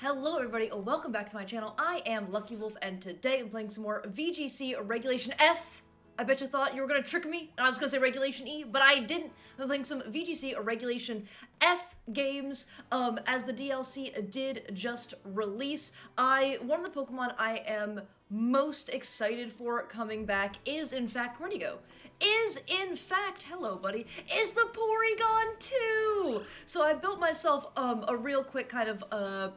Hello everybody, and welcome back to my channel. I am Lucky Wolf, and today I'm playing some more VGC Regulation F. I bet you thought you were gonna trick me, and I was gonna say Regulation E, but I didn't. I'm playing some VGC Regulation F games, as the DLC did just release. One of the Pokemon I am most excited for coming back is, in fact, where'd he go? Hello buddy, is the Porygon 2! So I built myself, a real quick kind of,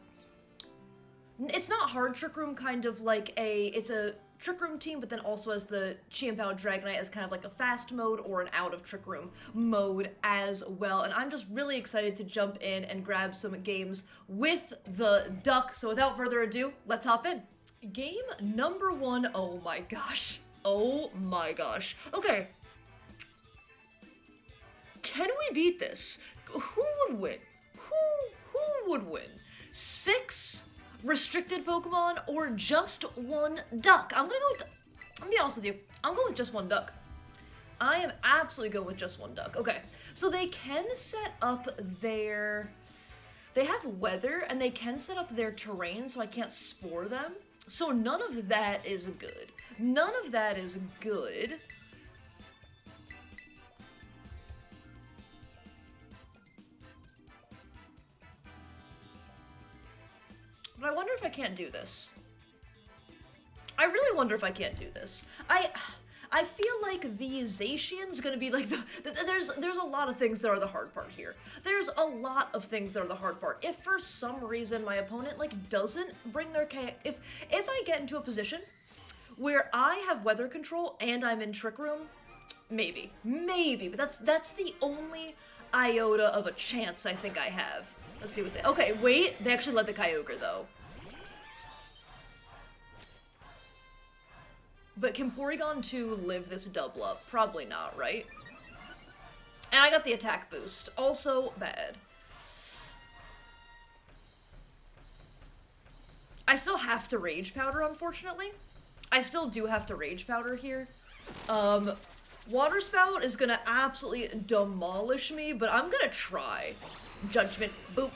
it's not hard Trick Room, kind of like it's a Trick Room team, but then also as the Chimpao Dragonite as kind of like a fast mode or an out of Trick Room mode as well. And I'm just really excited to jump in and grab some games with the duck. So without further ado, let's hop in. Game number one, oh my gosh. Oh my gosh. Okay. Can we beat this? Who would win? Who would win? 6 restricted Pokemon or just one duck? I'm gonna be honest with you. I'm going with just one duck. I am absolutely going with just one duck. Okay, so they can set up their... They have weather, and they can set up their terrain, so I can't spore them. So none of that is good. None of that is good. But I wonder if I can't do this. I really wonder if I can't do this. I feel like the Zacian's gonna be like there's a lot of things that are the hard part here. There's a lot of things that are the hard part. If for some reason my opponent like doesn't bring their if I get into a position where I have weather control and I'm in Trick Room, maybe, but that's the only iota of a chance I think I have. Let's see what they... Okay, wait. They actually led the Kyogre, though. But can Porygon 2 live this double up? Probably not, right? And I got the attack boost. Also bad. I still have to Rage Powder, unfortunately. I still do have to Rage Powder here. Water Spout is gonna absolutely demolish me, but I'm gonna try. Judgment. Boop.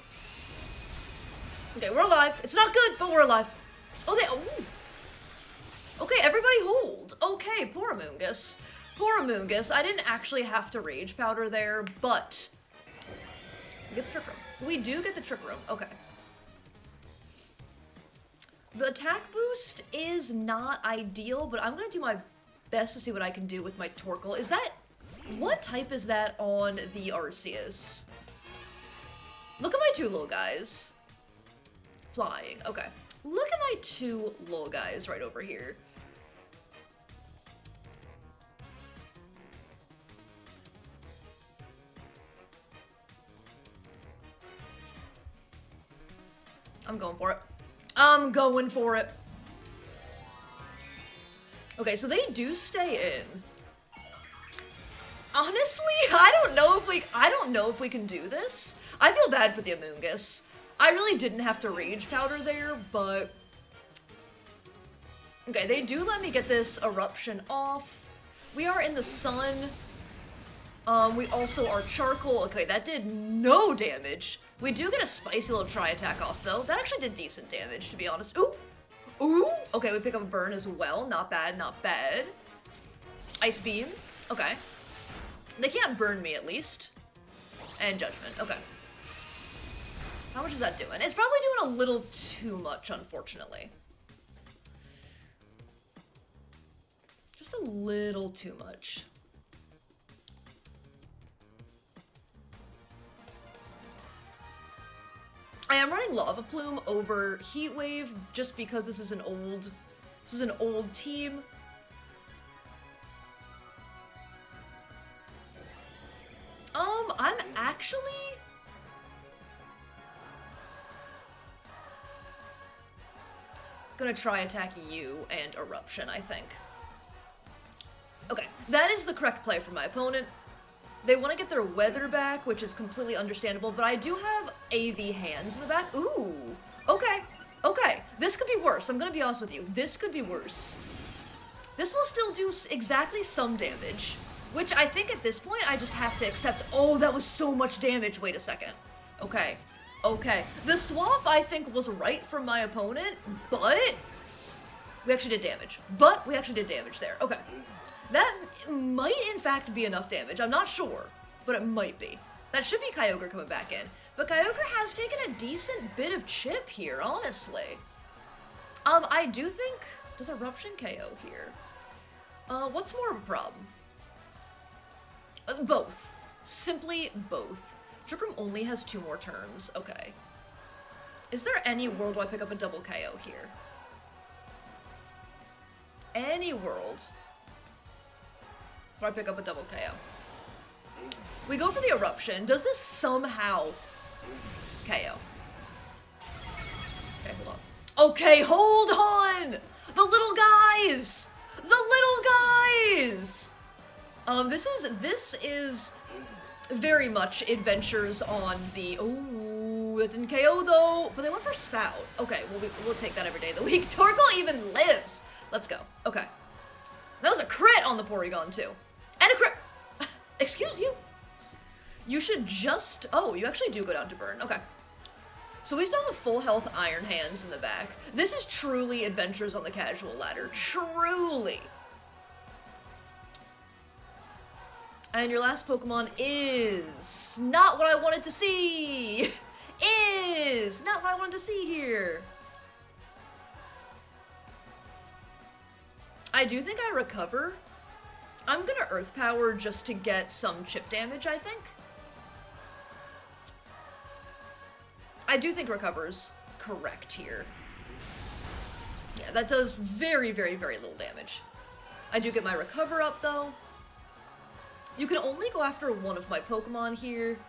Okay, we're alive. It's not good, but we're alive. Oh, okay, everybody hold. Okay, poor Amoonguss. Poor Amoonguss. I didn't actually have to Rage Powder there, but... We get the Trick Room. We do get the Trick Room. Okay. The attack boost is not ideal, but I'm gonna do my best to see what I can do with my Torkoal. Is that... What type is that on the Arceus? Look at my 2 little guys. Flying, okay. Look at my 2 little guys right over here. I'm going for it. I'm going for it. Okay, so they do stay in. Honestly, I don't know if we can do this. I feel bad for the Amoonguss. I really didn't have to Rage Powder there, but... Okay, they do let me get this Eruption off. We are in the sun. We also are Charcoal. Okay, that did no damage. We do get a spicy little Tri-Attack off, though. That actually did decent damage, to be honest. Ooh! Ooh! Okay, we pick up a Burn as well. Not bad, not bad. Ice Beam. Okay. They can't burn me, at least. And Judgment. Okay. How much is that doing? It's probably doing a little too much, unfortunately. Just a little too much. I am running Lava Plume over Heat Wave just because this is an old team. I'm actually... gonna try attack you and Eruption, I think. Okay, that is the correct play for my opponent. They want to get their weather back, which is completely understandable, but I do have AV hands in the back. Ooh, okay, okay. This could be worse. I'm gonna be honest with you. This could be worse. This will still do exactly some damage, which I think at this point I just have to accept. Oh, that was so much damage. Wait a second. Okay. Okay. The swap, I think, was right from my opponent, but we actually did damage. But we actually did damage there. Okay. That might, in fact, be enough damage. I'm not sure, but it might be. That should be Kyogre coming back in. But Kyogre has taken a decent bit of chip here, honestly. I do think... Does Eruption KO here? What's more of a problem? Both. Simply both. Trick Room only has 2 more turns. Okay. Is there any world where I pick up a double KO here? Any world where I pick up a double KO? We go for the Eruption. Does this somehow KO? Okay, hold on. Okay, hold on! The little guys! The little guys! This is very much adventures on the... Oh, it didn't KO though, but they went for Spout. Okay, we'll take that every day of the week. Torkoal even lives! Let's go. Okay. That was a crit on the Porygon too. And a crit! Excuse you. You should just... Oh, you actually do go down to burn. Okay. So we still have a full health Iron Hands in the back. This is truly adventures on the casual ladder. Truly! And your last Pokemon is... not what I wanted to see! Is not what I wanted to see here! I do think I recover. I'm gonna Earth Power just to get some chip damage, I think. I do think Recover's correct here. Yeah, that does very, very, very little damage. I do get my Recover up, though. You can only go after one of my Pokemon here.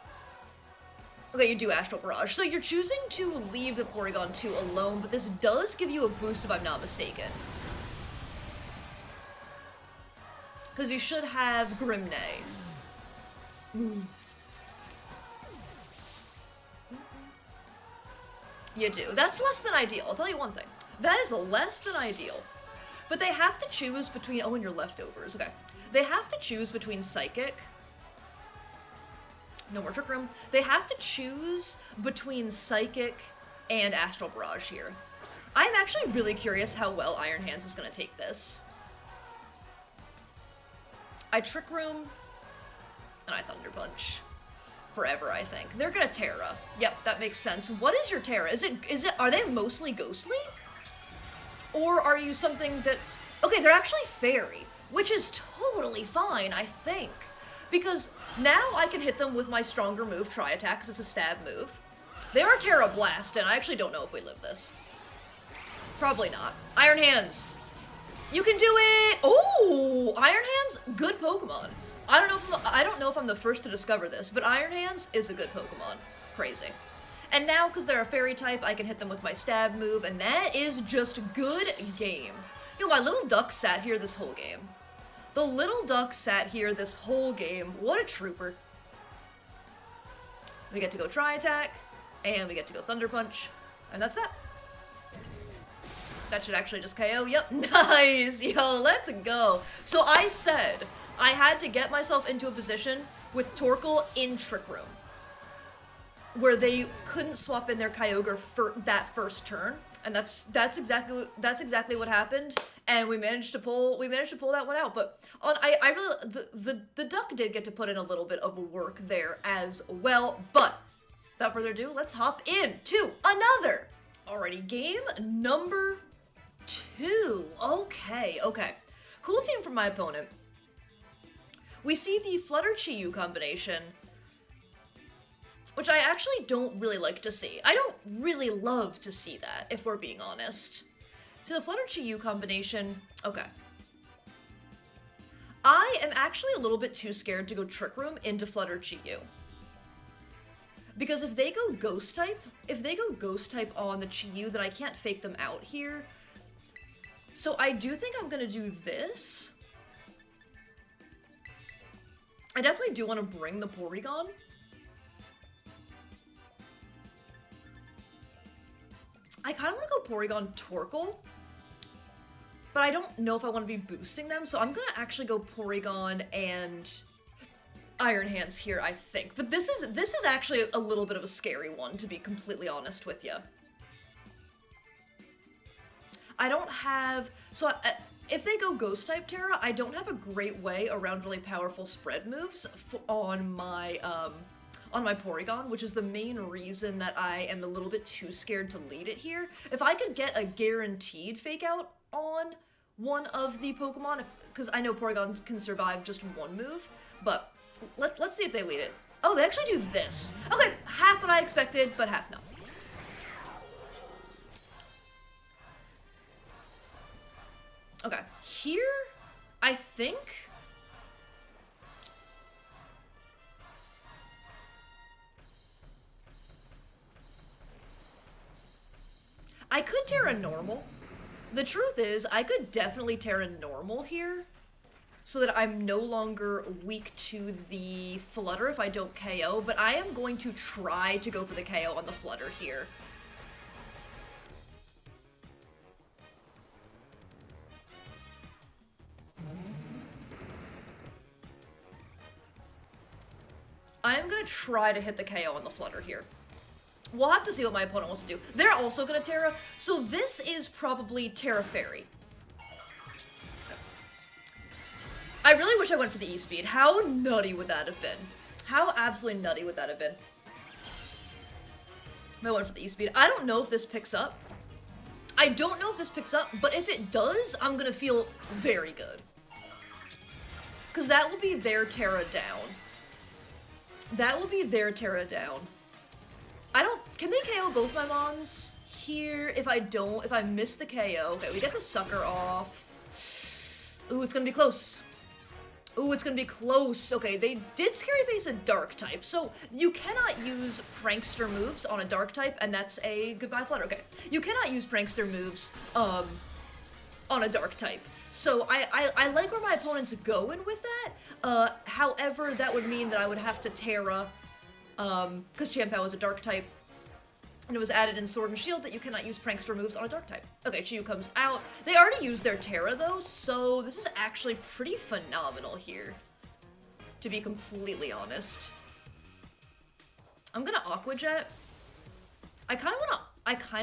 Okay, you do Astral Barrage. So you're choosing to leave the Porygon 2 alone, but this does give you a boost if I'm not mistaken. Because you should have Grimnay. You do. That's less than ideal. I'll tell you one thing. That is less than ideal. But they have to choose between... Oh, and your leftovers. Okay. They have to choose between Psychic... No more Trick Room. They have to choose between Psychic and Astral Barrage here. I'm actually really curious how well Iron Hands is going to take this. I Trick Room, and I Thunder Punch. Forever, I think. They're gonna Terra. Yep, that makes sense. What is your Terra? Are they mostly Ghostly? Or are you something that... Okay, they're actually Fairy, which is totally fine, I think. Because now I can hit them with my stronger move, Tri Attack, because it's a stab move. They are Terra Blast, and I actually don't know if we live this. Probably not. Iron Hands! You can do it! Oh! Iron Hands, good Pokemon. I don't know if I'm the first to discover this, but Iron Hands is a good Pokemon. Crazy. And now, because they're a Fairy type, I can hit them with my stab move, and that is just good game. You know, my little duck sat here this whole game. The little duck sat here this whole game. What a trooper. We get to go Tri Attack, and we get to go Thunder Punch, and that's that. That should actually just KO. Yep, nice! Yo, let's go. So I said... I had to get myself into a position with Torkoal in Trick Room, where they couldn't swap in their Kyogre for that first turn, and that's exactly what happened. And we managed to pull that one out. But I really the duck did get to put in a little bit of work there as well. But without further ado, let's hop into another. Alrighty, game number 2. Okay. Cool team from my opponent. We see the Flutter-Chi-Yu combination, which I actually don't really like to see. I don't really love to see that, if we're being honest. So the Flutter-Chi-Yu combination, okay. I am actually a little bit too scared to go Trick Room into Flutter-Chi-Yu. Because if they go Ghost type on the Chi-Yu, then I can't fake them out here. So I do think I'm gonna do this. I definitely do want to bring the Porygon. I kind of want to go Porygon Torkoal, but I don't know if I want to be boosting them, so I'm going to actually go Porygon and Iron Hands here, I think. But this is actually a little bit of a scary one, to be completely honest with you. I don't have... So, if they go Ghost-type Terra, I don't have a great way around really powerful spread moves on my Porygon, which is the main reason that I am a little bit too scared to lead it here. If I could get a guaranteed Fake Out on one of the Pokemon, because I know Porygon can survive just one move, but let's see if they lead it. Oh, they actually do this. Okay, half what I expected, but half not. Okay, here, I think... I could Terra Normal. The truth is, I could definitely Terra Normal here, so that I'm no longer weak to the Flutter if I don't KO, but I am going to try to go for the KO on the Flutter here. I am going to try to hit the KO on the Flutter here. We'll have to see what my opponent wants to do. They're also going to Terra, so this is probably Terra Fairy. I really wish I went for the E-Speed. How nutty would that have been? How absolutely nutty would that have been? I went for the E-Speed. I don't know if this picks up. I don't know if this picks up, but if it does, I'm going to feel very good. Because that will be their Terra down. That will be their Terra down. Can they KO both my Mons here? If I miss the KO, okay, we get the Sucker off. Ooh, it's gonna be close. Ooh, it's gonna be close. Okay, they did Scary Face a Dark type, so you cannot use Prankster moves on a Dark type, and that's a goodbye Flutter. Okay, you cannot use Prankster moves, on a Dark type. So I like where my opponent's going with that. However, that would mean that I would have to Terra, because Champao is a Dark type, and it was added in Sword and Shield that you cannot use Prankster moves on a Dark type. Okay, Chiyu comes out. They already used their Terra, though, so this is actually pretty phenomenal here, to be completely honest. I'm gonna Aqua Jet. I kinda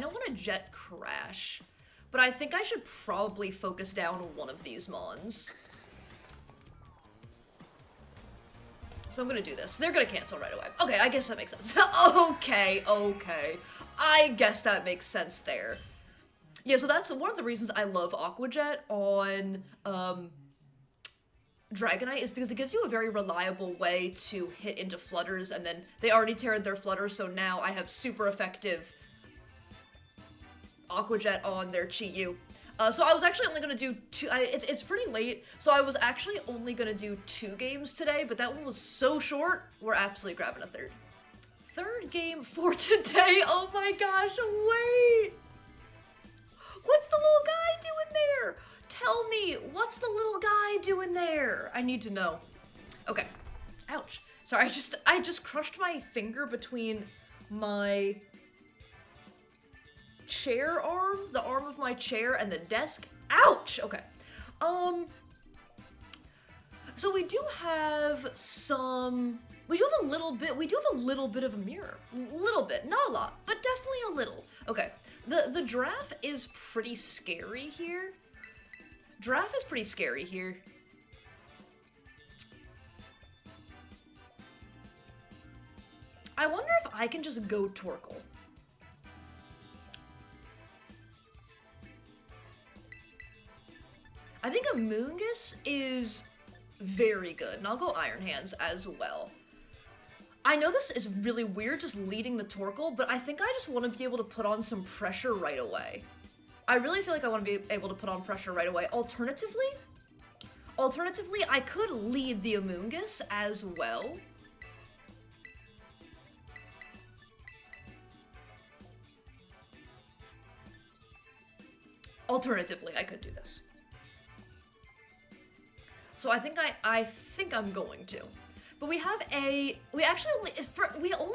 wanna Jet Crash, but I think I should probably focus down one of these Mons. So I'm gonna do this. They're gonna cancel right away. Okay, I guess that makes sense. Okay. I guess that makes sense there. Yeah, so that's one of the reasons I love Aqua Jet on Dragonite, is because it gives you a very reliable way to hit into Flutters, and then they already teared their Flutters, so now I have super effective Aqua Jet on their Chiyu. So I was actually only gonna do two. It's pretty late, so I was actually only gonna do 2 games today, but that one was so short, we're absolutely grabbing a third. Third game for today. Oh my gosh, wait. What's the little guy doing there? Tell me, what's the little guy doing there? I need to know. Okay. Ouch. Sorry, I just crushed my finger between my chair arm, the arm of my chair, and the desk. Ouch! Okay. So we do have a little bit of a mirror. Little bit, not a lot, but definitely a little. Okay. The giraffe is pretty scary here. Giraffe is pretty scary here. I wonder if I can just go Torkoal. I think Amoonguss is very good, and I'll go Iron Hands as well. I know this is really weird, just leading the Torkoal, but I think I just want to be able to put on some pressure right away. I really feel like I want to be able to put on pressure right away. Alternatively, I could lead the Amoonguss as well. Alternatively, I could do this. So I think I'm going to. But we only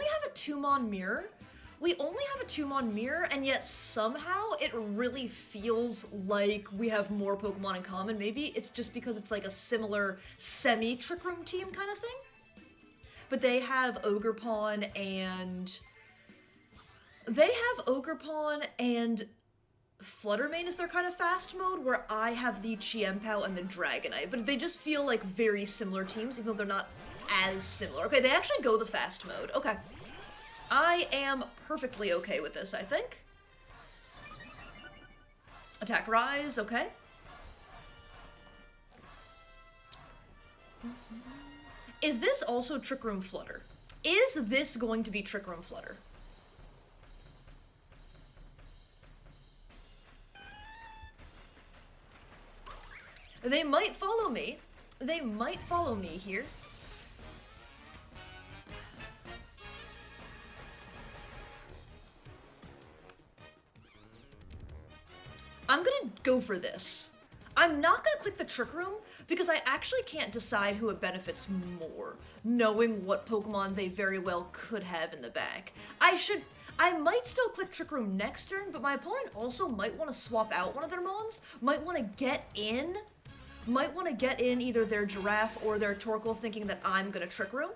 have a 2-mon mirror. We only have a 2-mon mirror, and yet somehow it really feels like we have more Pokemon in common. Maybe it's just because it's like a similar semi-Trick Room team kind of thing? but they have Ogerpon and... Fluttermane is their kind of fast mode, where I have the Chiempao and the Dragonite, but they just feel like very similar teams, even though they're not as similar. Okay, they actually go the fast mode. Okay. I am perfectly okay with this, I think. Attack Rise, okay. Is this also Trick Room Flutter? Is this going to be Trick Room Flutter? They might follow me. They might follow me here. I'm gonna go for this. I'm not gonna click the Trick Room because I actually can't decide who it benefits more, knowing what Pokemon they very well could have in the back. I might still click Trick Room next turn, but my opponent also might want to swap out one of their Mons, might want to get in either their Giraffe or their Torkoal, thinking that I'm gonna Trick Room.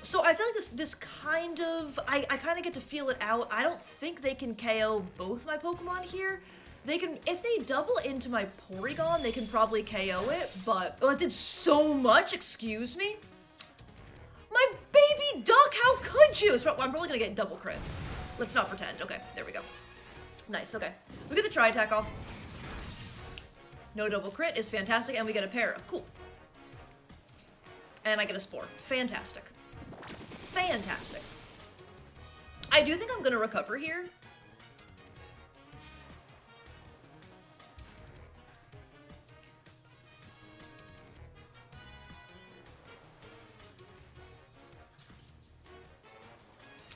So I feel like this kind of, I kind of get to feel it out. I don't think they can KO both my Pokemon here. They can, if they double into my Porygon, they can probably KO it, but, oh, it did so much, excuse me? My baby duck, how could you? I'm probably gonna get double crit. Let's not pretend. Okay, there we go. Nice, okay. We get the Tri-Attack off. No double crit is fantastic, and we get a Para. Cool. And I get a Spore. Fantastic. Fantastic. I do think I'm gonna recover here.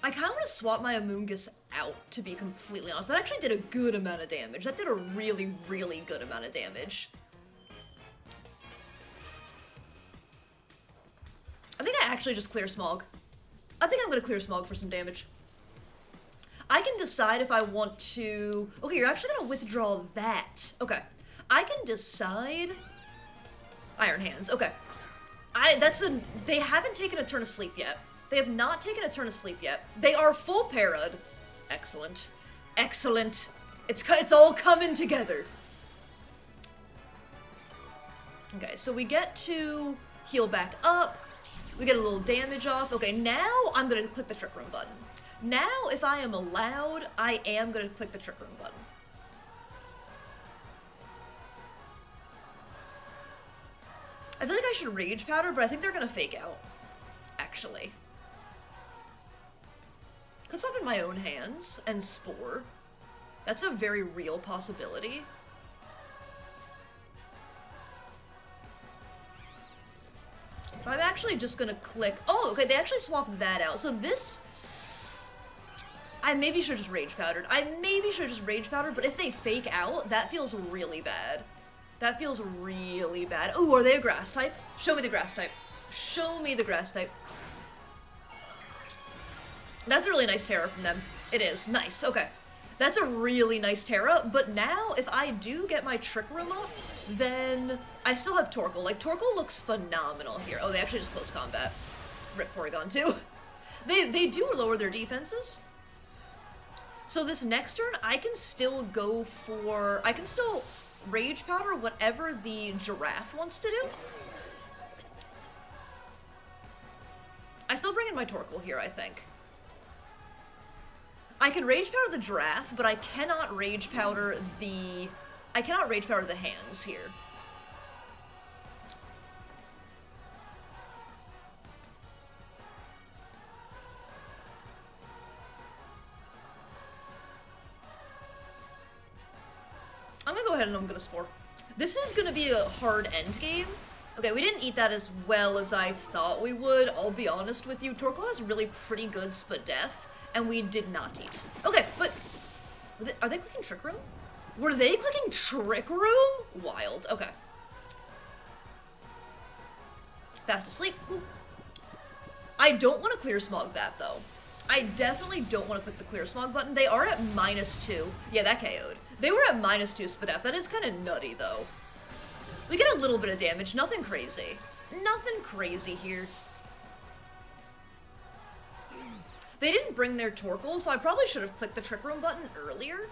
I kind of want to swap my Amoonguss out, to be completely honest. That actually did a good amount of damage. That did a really, really good amount of damage. I think I actually just clear Smog. I think I'm going to clear Smog for some damage. I can decide if I want to... Okay, you're actually going to withdraw that. Okay. I can decide... Iron Hands. Okay. They haven't taken a turn of sleep yet. They have not taken a turn of sleep yet. They are full para'd. Excellent. Excellent. It's all coming together. Okay, so we get to heal back up. We get a little damage off. Okay, now I'm going to click the Trick Room button. Now, if I am allowed, I am going to click the Trick Room button. I feel like I should Rage Powder, but I think they're going to fake out. Actually. Could swap in my own hands and Spore. That's a very real possibility. I'm actually just gonna click... Oh, okay, they actually swapped that out. So this... I maybe should have just Rage Powdered. But if they fake out, that feels really bad. That feels really bad. Ooh, are they a Grass type? Show me the Grass type. Show me the Grass type. That's a really nice Terra from them. It is. Nice. Okay. That's a really nice Terra, but now if I do get my Trick Room up, then I still have Torkoal. Like, Torkoal looks phenomenal here. Oh, they actually just close combat. Rip Porygon too. They do lower their defenses. So this next turn, I can still go for... I can still Rage Powder whatever the Giraffe wants to do. I still bring in my Torkoal here, I think. I can Rage Powder the Giraffe, but I cannot Rage Powder the... I cannot Rage Powder the hands here. I'm gonna go ahead and I'm gonna Spore. This is gonna be a hard end game. Okay, we didn't eat that as well as I thought we would, I'll be honest with you. Torkoal has really pretty good Spadef. And we did not eat. Okay, but... Are they clicking Trick Room? Were they clicking Trick Room? Wild. Okay. Fast asleep. Ooh. I don't want to clear Smog that, though. I definitely don't want to click the clear Smog button. They are at -2. Yeah, that KO'd. They were at -2 Spadef. That is kind of nutty, though. We get a little bit of damage. Nothing crazy. Nothing crazy here. They didn't bring their Torkoal, so I probably should have clicked the Trick Room button earlier.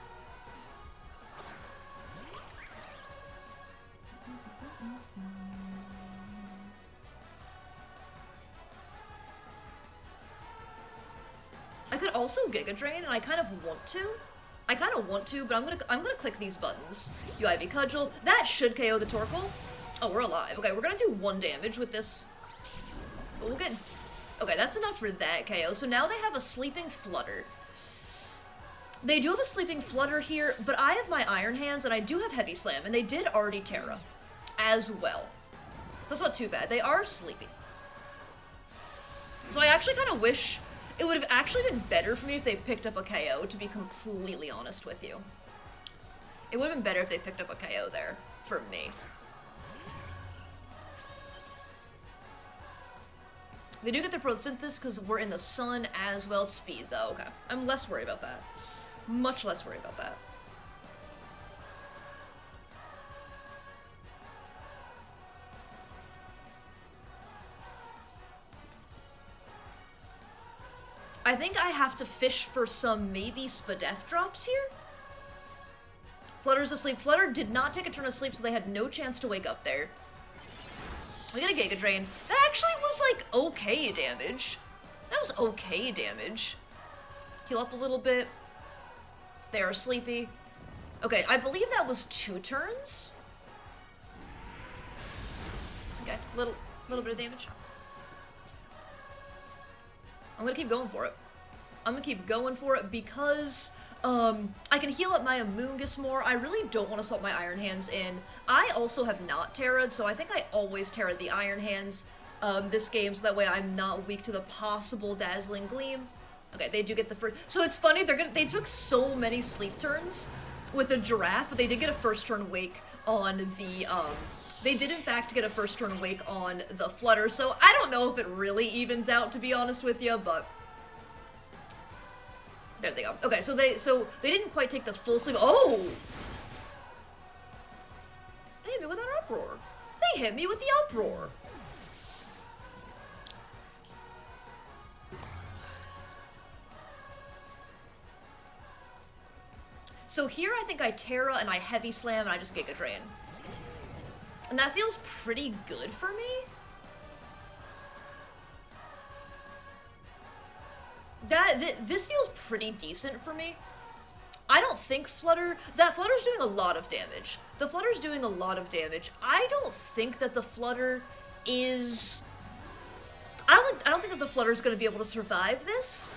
I could also Giga Drain, and I kind of want to. But I'm gonna click these buttons. UIV Cudgel. That should KO the Torkoal. Oh, we're alive. Okay, we're gonna do 1 damage with this. But we'll get... Okay, that's enough for that KO. So now they have a Sleeping Flutter. They do have a Sleeping Flutter here, but I have my Iron Hands, and I do have Heavy Slam, and they did already Terra as well. So that's not too bad. They are sleepy. So I actually kind of wish... It would have actually been better for me if they picked up a KO, to be completely honest with you. It would have been better if they picked up a KO there, for me. They do get the Photosynthesis because we're in the sun as well. It's speed, though. Okay. I'm less worried about that. Much less worried about that. I think I have to fish for some maybe Spadef drops here. Flutter's asleep. Flutter did not take a turn of sleep, so they had no chance to wake up there. We get a Giga Drain. That actually was, like, okay damage. That was okay damage. Heal up a little bit. They are sleepy. Okay, I believe that was 2 turns. Okay, little bit of damage. I'm gonna keep going for it. I'm gonna keep going for it because I can heal up my Amoonguss more. I really don't want to swap my Iron Hands in. I also have not Terra'd, so I think I always Terra the Iron Hands this game, so that way I'm not weak to the possible Dazzling Gleam. Okay, they do get the first... So it's funny, they took so many sleep turns with the Giraffe, but they did get a first turn wake on the... They did, in fact, get a first turn wake on the Flutter, so I don't know if it really evens out, to be honest with you, but... There they go. Okay, so they didn't quite take the full sleep. Oh! They hit me with an Uproar. They hit me with the Uproar. So here I think I Terra and I Heavy Slam and I just Giga Drain. And that feels pretty good for me. This feels pretty decent for me. I don't think Flutter's doing a lot of damage. The Flutter's doing a lot of damage. I don't think that the Flutter is... I don't think that the Flutter's gonna be able to survive this.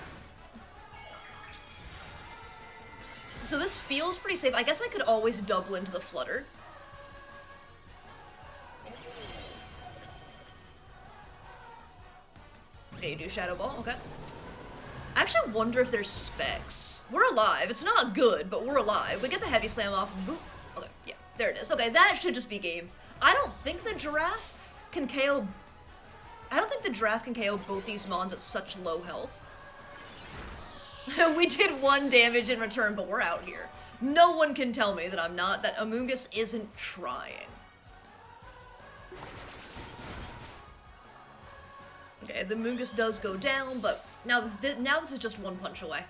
So this feels pretty safe. I guess I could always double into the Flutter. Okay, you do Shadow Ball, okay. I actually wonder if there's specs. We're alive. It's not good, but we're alive. We get the Heavy Slam off. Boop. Okay, yeah, there it is. Okay, that should just be game. I don't think the Giraffe can KO... I don't think the Giraffe can KO both these Mons at such low health. We did 1 damage in return, but we're out here. No one can tell me that that Amoonguss isn't trying. Okay, the Amoonguss does go down, but now this is just 1 punch away.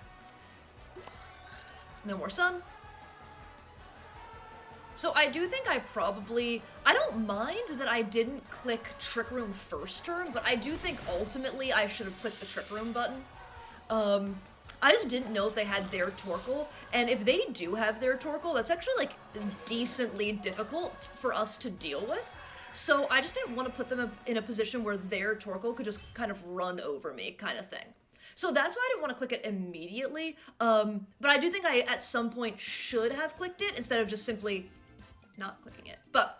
No more sun. So I do think I don't mind that I didn't click Trick Room first turn, but I do think ultimately I should have clicked the Trick Room button. I just didn't know if they had their Torkoal, and if they do have their Torkoal, that's actually, like, decently difficult for us to deal with. So I just didn't want to put them in a position where their Torkoal could just kind of run over me, kind of thing. So that's why I didn't want to click it immediately, but I do think I, at some point, should have clicked it instead of just simply not clicking it. But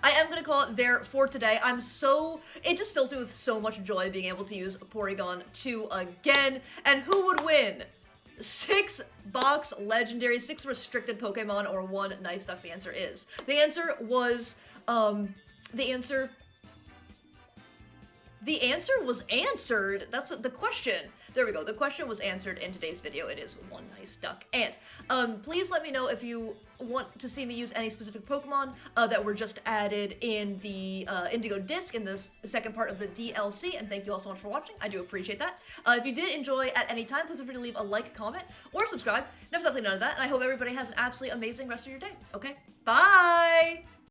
I am going to call it there for today. It just fills me with so much joy being able to use Porygon 2 again. And who would win? 6 box legendary, 6 restricted Pokemon, or 1 nice duck? The answer is. The answer was, the answer was answered. That's the question. There we go. The question was answered in today's video. It is one nice duck. And please let me know if you want to see me use any specific Pokemon that were just added in the Indigo Disc in this second part of the DLC. And thank you all so much for watching. I do appreciate that. If you did enjoy at any time, please feel free to leave a like, comment, or subscribe. Never exactly none of that. And I hope everybody has an absolutely amazing rest of your day. Okay? Bye!